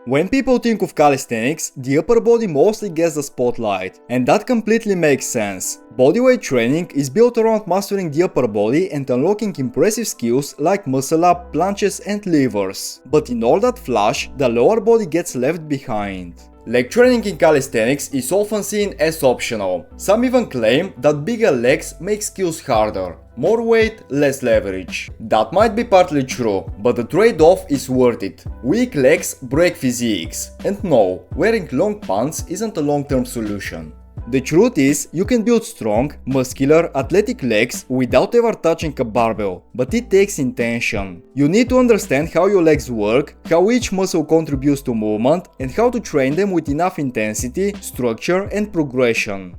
When people think of calisthenics, the upper body mostly gets the spotlight, and that completely makes sense. Bodyweight training is built around mastering the upper body and unlocking impressive skills like muscle up, planches and levers. But in all that flash, the lower body gets left behind. Leg training in calisthenics is often seen as optional. Some even claim that bigger legs make skills harder. More weight, less leverage. That might be partly true, but the trade-off is worth it. Weak legs break physiques. And no, wearing long pants isn't a long-term solution. The truth is, you can build strong, muscular, athletic legs without ever touching a barbell, but it takes intention. You need to understand how your legs work, how each muscle contributes to movement, and how to train them with enough intensity, structure, and progression.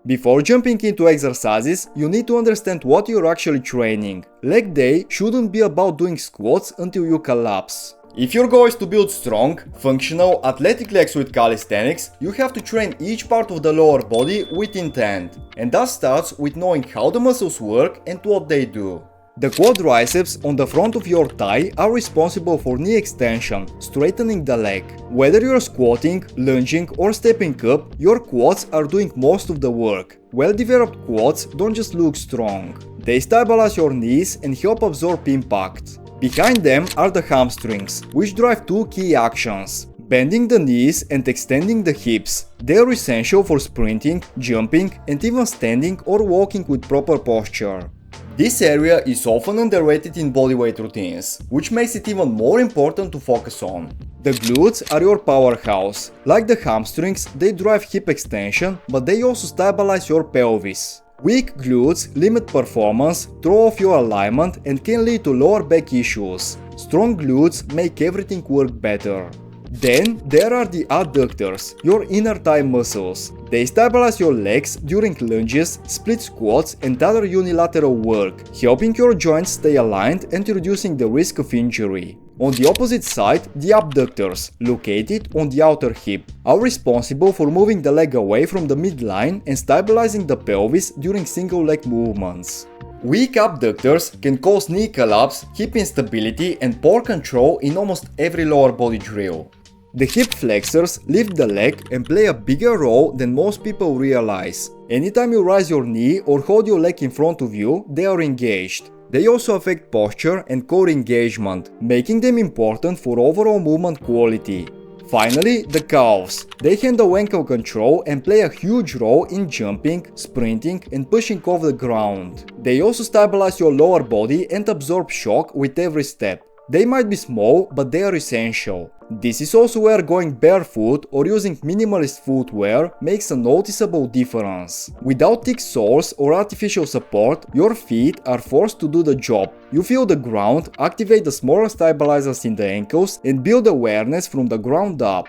Before jumping into exercises, you need to understand what you're actually training. Leg day shouldn't be about doing squats until you collapse. If your goal is to build strong, functional, athletic legs with calisthenics, you have to train each part of the lower body with intent. And that starts with knowing how the muscles work and what they do. The quadriceps on the front of your thigh are responsible for knee extension, straightening the leg. Whether you're squatting, lunging or stepping up, your quads are doing most of the work. Well-developed quads don't just look strong. They stabilize your knees and help absorb impact. Behind them are the hamstrings, which drive two key actions: bending the knees and extending the hips. They are essential for sprinting, jumping and even standing or walking with proper posture. This area is often underrated in bodyweight routines, which makes it even more important to focus on. The glutes are your powerhouse. Like the hamstrings, they drive hip extension, but they also stabilize your pelvis. Weak glutes limit performance, throw off your alignment and can lead to lower back issues. Strong glutes make everything work better. Then there are the adductors, your inner thigh muscles. They stabilize your legs during lunges, split squats and other unilateral work, helping your joints stay aligned and reducing the risk of injury. On the opposite side, the abductors, located on the outer hip, are responsible for moving the leg away from the midline and stabilizing the pelvis during single leg movements. Weak abductors can cause knee collapse, hip instability and poor control in almost every lower body drill. The hip flexors lift the leg and play a bigger role than most people realize. Anytime you raise your knee or hold your leg in front of you, they are engaged. They also affect posture and core engagement, making them important for overall movement quality. Finally, the calves. They handle ankle control and play a huge role in jumping, sprinting and pushing off the ground. They also stabilize your lower body and absorb shock with every step. They might be small, but they are essential. This is also where going barefoot or using minimalist footwear makes a noticeable difference. Without thick soles or artificial support, your feet are forced to do the job. You feel the ground, activate the smaller stabilizers in the ankles and build awareness from the ground up.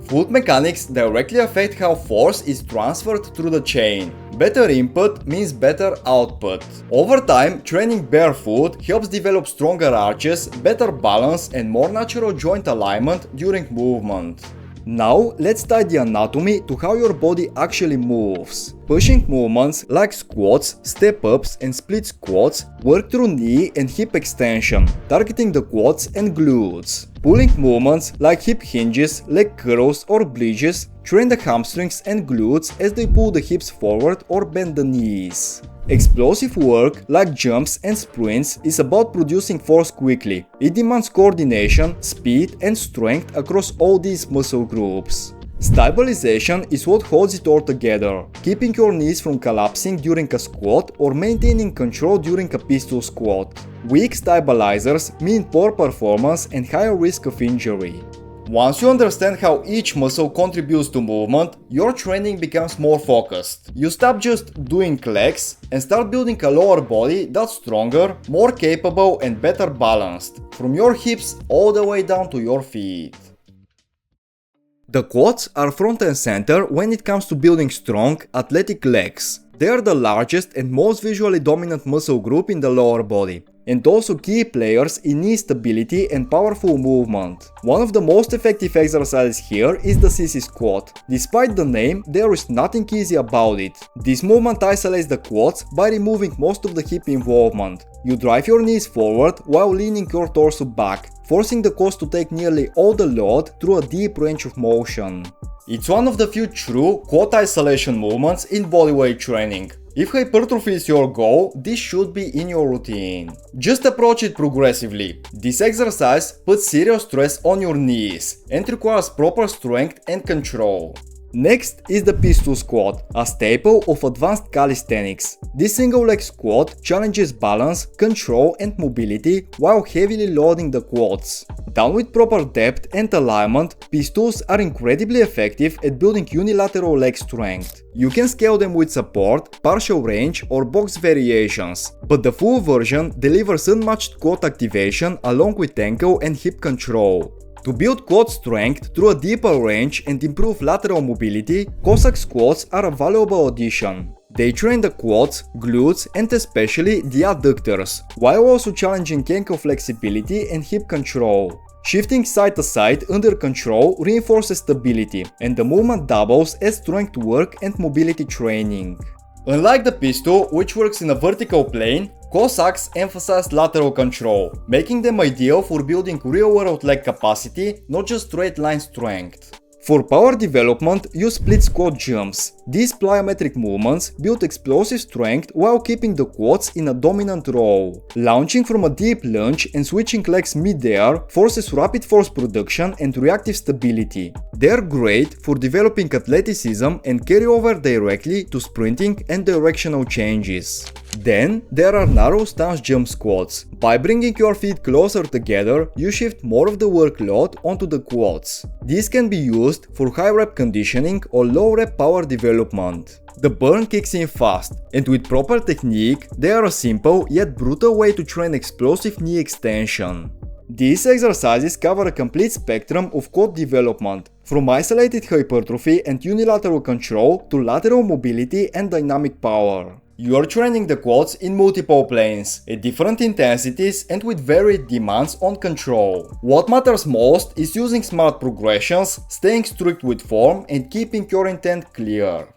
Foot mechanics directly affect how force is transferred through the chain. Better input means better output. Over time, training barefoot helps develop stronger arches, better balance and more natural joint alignment during movement. Now, let's tie the anatomy to how your body actually moves. Pushing movements like squats, step-ups and split squats work through knee and hip extension, targeting the quads and glutes. Pulling movements like hip hinges, leg curls or bridges train the hamstrings and glutes as they pull the hips forward or bend the knees. Explosive work like jumps and sprints is about producing force quickly. It demands coordination, speed and strength across all these muscle groups. Stabilization is what holds it all together, keeping your knees from collapsing during a squat or maintaining control during a pistol squat. Weak stabilizers mean poor performance and higher risk of injury. Once you understand how each muscle contributes to movement, your training becomes more focused. You stop just doing legs and start building a lower body that's stronger, more capable and better balanced, from your hips all the way down to your feet. The quads are front and center when it comes to building strong, athletic legs. They are the largest and most visually dominant muscle group in the lower body. and also key players in knee stability and powerful movement. One of the most effective exercises here is the sissy squat. Despite the name, there is nothing easy about it. This movement isolates the quads by removing most of the hip involvement. You drive your knees forward while leaning your torso back, forcing the quads to take nearly all the load through a deep range of motion. It's one of the few true quad isolation movements in bodyweight training. If hypertrophy is your goal, this should be in your routine. Just approach it progressively. This exercise puts serious stress on your knees and requires proper strength and control. Next is the pistol squat, a staple of advanced calisthenics. This single leg squat challenges balance, control and mobility while heavily loading the quads. Done with proper depth and alignment, pistols are incredibly effective at building unilateral leg strength. You can scale them with support, partial range or box variations, but the full version delivers unmatched quad activation along with ankle and hip control. To build quad strength through a deeper range and improve lateral mobility, Cossack squats are a valuable addition. They train the quads, glutes and especially the adductors, while also challenging ankle flexibility and hip control. Shifting side to side under control reinforces stability, and the movement doubles as strength work and mobility training. Unlike the pistol, which works in a vertical plane, Cossacks emphasize lateral control, making them ideal for building real-world leg capacity, not just straight line strength. For power development, use split squat jumps. These plyometric movements build explosive strength while keeping the quads in a dominant role. Launching from a deep lunge and switching legs mid-air forces rapid force production and reactive stability. They're great for developing athleticism and carry over directly to sprinting and directional changes. Then there are narrow stance jump squats. By bringing your feet closer together, you shift more of the workload onto the quads. These can be used for high rep conditioning or low rep power development. The burn kicks in fast, and with proper technique, they are a simple yet brutal way to train explosive knee extension. These exercises cover a complete spectrum of quad development, from isolated hypertrophy and unilateral control to lateral mobility and dynamic power. You are training the quads in multiple planes, at different intensities and with varied demands on control. What matters most is using smart progressions, staying strict with form and keeping your intent clear.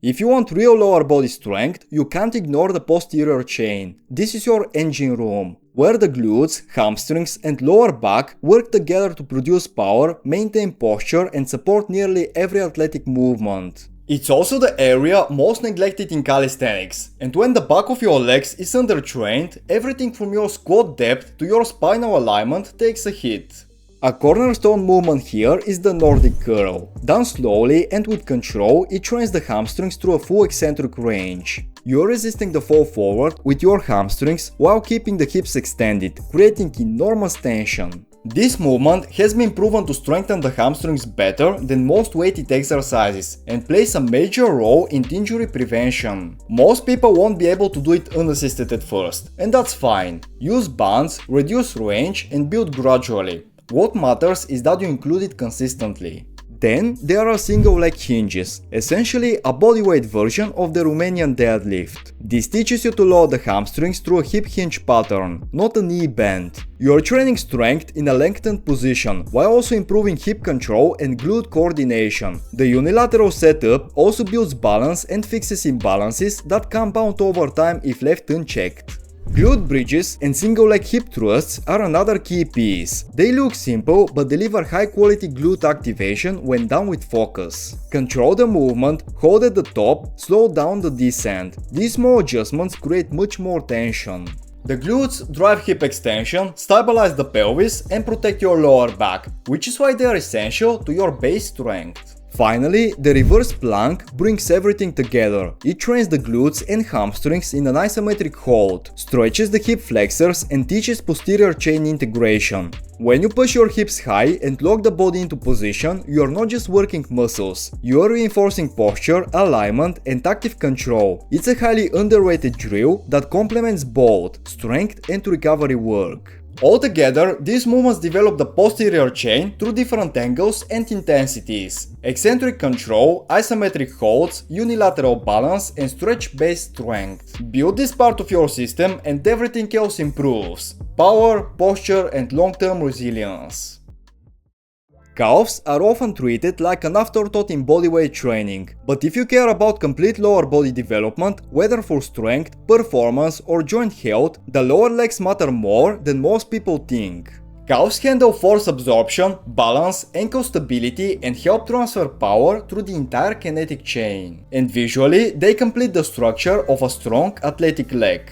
If you want real lower body strength, you can't ignore the posterior chain. This is your engine room, where the glutes, hamstrings and lower back work together to produce power, maintain posture and support nearly every athletic movement. It's also the area most neglected in calisthenics, and when the back of your legs is undertrained, everything from your squat depth to your spinal alignment takes a hit. A cornerstone movement here is the Nordic curl. Done slowly and with control, it trains the hamstrings through a full eccentric range. You're resisting the fall forward with your hamstrings while keeping the hips extended, creating enormous tension. This movement has been proven to strengthen the hamstrings better than most weighted exercises and plays a major role in injury prevention. Most people won't be able to do it unassisted at first, and that's fine. Use bands, reduce range and build gradually. What matters is that you include it consistently. Then there are single leg hinges, essentially a bodyweight version of the Romanian deadlift. This teaches you to load the hamstrings through a hip hinge pattern, not a knee bend. You are training strength in a lengthened position, while also improving hip control and glute coordination. The unilateral setup also builds balance and fixes imbalances that compound over time if left unchecked. Glute bridges and single leg hip thrusts are another key piece. They look simple but deliver high quality glute activation when done with focus. Control the movement, hold at the top, slow down the descent. These small adjustments create much more tension. The glutes drive hip extension, stabilize the pelvis and protect your lower back, which is why they are essential to your base strength. Finally, the reverse plank brings everything together. It trains the glutes and hamstrings in an isometric hold, stretches the hip flexors and teaches posterior chain integration. When you push your hips high and lock the body into position, you are not just working muscles, you are reinforcing posture, alignment and active control. It's a highly underrated drill that complements both strength and recovery work. Altogether, these movements develop the posterior chain through different angles and intensities, eccentric control, isometric holds, unilateral balance, and stretch-based strength. Build this part of your system and everything else improves: power, posture, and long-term resilience. Calves are often treated like an afterthought in bodyweight training, but if you care about complete lower body development, whether for strength, performance, or joint health, the lower legs matter more than most people think. Calves handle force absorption, balance, ankle stability, and help transfer power through the entire kinetic chain. And visually, they complete the structure of a strong athletic leg.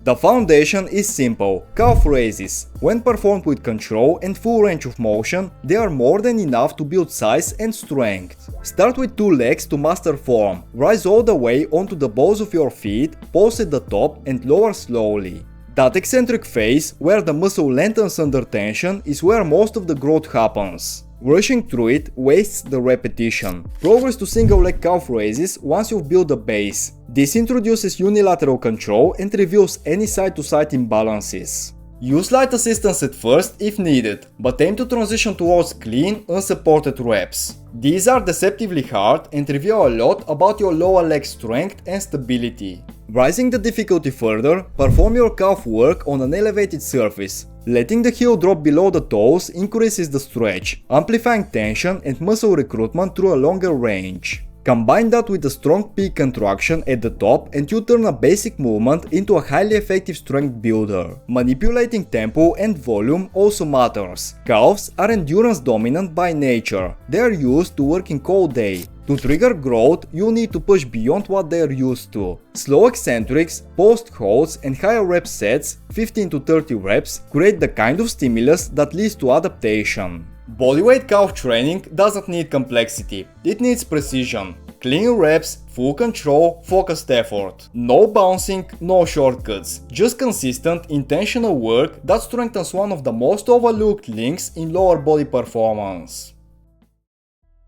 The foundation is simple: calf raises. When performed with control and full range of motion, they are more than enough to build size and strength. Start with 2 legs to master form. Rise all the way onto the balls of your feet, pause at the top and lower slowly. That eccentric phase, where the muscle lengthens under tension, is where most of the growth happens. Rushing through it wastes the repetition. Progress to single leg calf raises once you've built a base. This introduces unilateral control and reveals any side-to-side imbalances. Use light assistance at first if needed, but aim to transition towards clean, unsupported reps. These are deceptively hard and reveal a lot about your lower leg strength and stability. Rising the difficulty further, perform your calf work on an elevated surface. Letting the heel drop below the toes increases the stretch, amplifying tension and muscle recruitment through a longer range. Combine that with a strong peak contraction at the top and you turn a basic movement into a highly effective strength builder. Manipulating tempo and volume also matters. Calves are endurance dominant by nature. They are used to working all day. To trigger growth, you need to push beyond what they are used to. Slow eccentrics, post holds, and higher rep sets, 15 to 30 reps, create the kind of stimulus that leads to adaptation. Bodyweight calf training doesn't need complexity, it needs precision. Clean reps, full control, focused effort. No bouncing, no shortcuts. Just consistent, intentional work that strengthens one of the most overlooked links in lower body performance.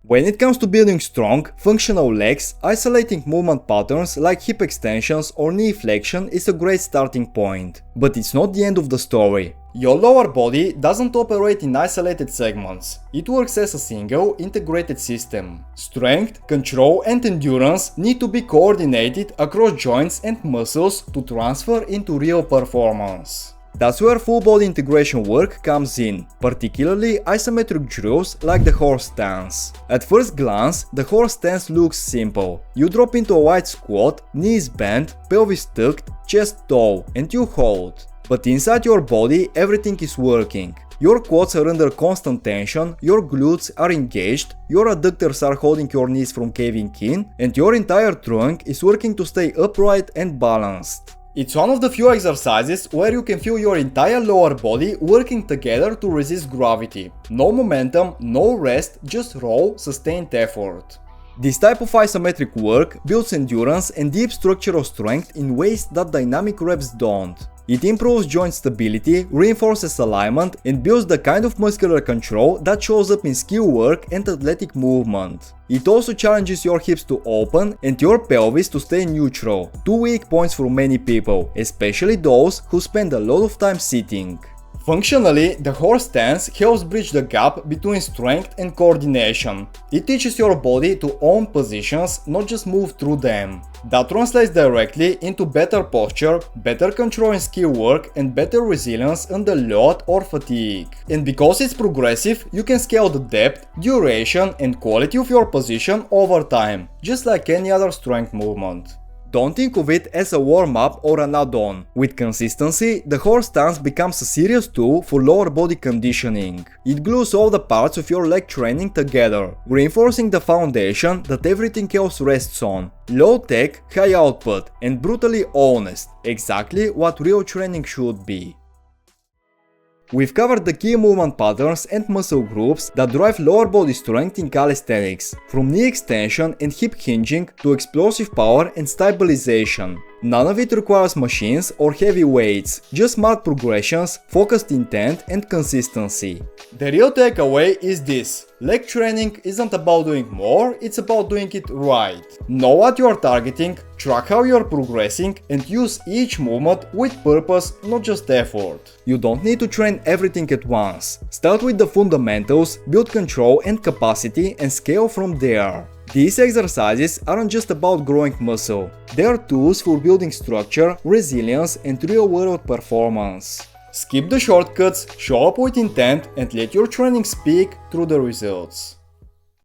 When it comes to building strong, functional legs, isolating movement patterns like hip extensions or knee flexion is a great starting point. But it's not the end of the story. Your lower body doesn't operate in isolated segments. It works as a single, integrated system. Strength, control, and endurance need to be coordinated across joints and muscles to transfer into real performance. That's where full body integration work comes in, particularly isometric drills like the horse stance. At first glance, the horse stance looks simple. You drop into a wide squat, knees bent, pelvis tucked, chest tall, and you hold. But inside your body, everything is working. Your quads are under constant tension, your glutes are engaged, your adductors are holding your knees from caving in, and your entire trunk is working to stay upright and balanced. It's one of the few exercises where you can feel your entire lower body working together to resist gravity. No momentum, no rest, just raw, sustained effort. This type of isometric work builds endurance and deep structural strength in ways that dynamic reps don't. It improves joint stability, reinforces alignment, and builds the kind of muscular control that shows up in skill work and athletic movement. It also challenges your hips to open and your pelvis to stay neutral, two weak points for many people, especially those who spend a lot of time sitting. Functionally, the horse stance helps bridge the gap between strength and coordination. It teaches your body to own positions, not just move through them. That translates directly into better posture, better control in skill work, and better resilience under load or fatigue. And because it's progressive, you can scale the depth, duration, and quality of your position over time, just like any other strength movement. Don't think of it as a warm-up or an add-on. With consistency, the horse stance becomes a serious tool for lower body conditioning. It glues all the parts of your leg training together, reinforcing the foundation that everything else rests on. Low-tech, high output, and brutally honest, exactly what real training should be. We've covered the key movement patterns and muscle groups that drive lower body strength in calisthenics, from knee extension and hip hinging to explosive power and stabilization. None of it requires machines or heavy weights, just smart progressions, focused intent and consistency. The real takeaway is this: leg training isn't about doing more, it's about doing it right. Know what you are targeting, track how you are progressing, and use each movement with purpose, not just effort. You don't need to train everything at once. Start with the fundamentals, build control and capacity, and scale from there. These exercises aren't just about growing muscle. They are tools for building structure, resilience, and real-world performance. Skip the shortcuts, show up with intent, and let your training speak through the results.